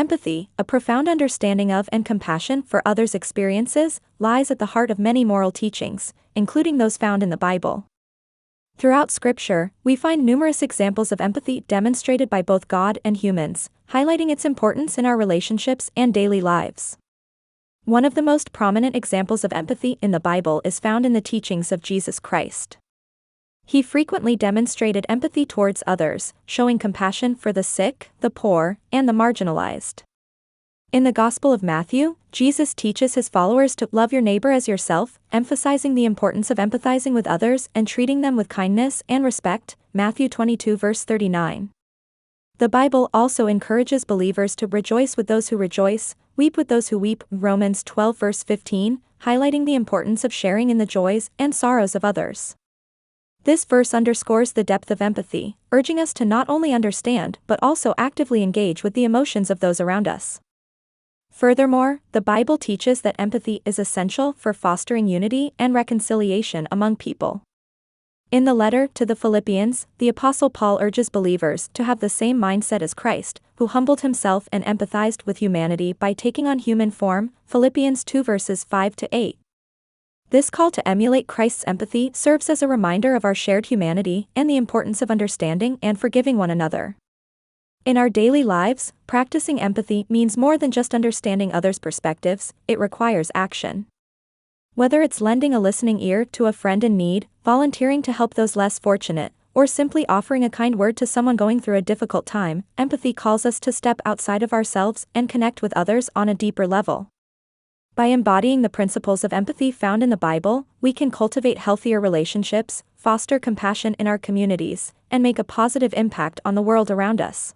Empathy, a profound understanding of and compassion for others' experiences, lies at the heart of many moral teachings, including those found in the Bible. Throughout Scripture, we find numerous examples of empathy demonstrated by both God and humans, highlighting its importance in our relationships and daily lives. One of the most prominent examples of empathy in the Bible is found in the teachings of Jesus Christ. He frequently demonstrated empathy towards others, showing compassion for the sick, the poor, and the marginalized. In the Gospel of Matthew, Jesus teaches his followers to love your neighbor as yourself, emphasizing the importance of empathizing with others and treating them with kindness and respect, Matthew 22 verse 39. The Bible also encourages believers to rejoice with those who rejoice, weep with those who weep, Romans 12 verse 15, highlighting the importance of sharing in the joys and sorrows of others. This verse underscores the depth of empathy, urging us to not only understand but also actively engage with the emotions of those around us. Furthermore, the Bible teaches that empathy is essential for fostering unity and reconciliation among people. In the letter to the Philippians, the Apostle Paul urges believers to have the same mindset as Christ, who humbled himself and empathized with humanity by taking on human form, Philippians 2 verses 5-8. This call to emulate Christ's empathy serves as a reminder of our shared humanity and the importance of understanding and forgiving one another. In our daily lives, practicing empathy means more than just understanding others' perspectives, it requires action. Whether it's lending a listening ear to a friend in need, volunteering to help those less fortunate, or simply offering a kind word to someone going through a difficult time, empathy calls us to step outside of ourselves and connect with others on a deeper level. By embodying the principles of empathy found in the Bible, we can cultivate healthier relationships, foster compassion in our communities, and make a positive impact on the world around us.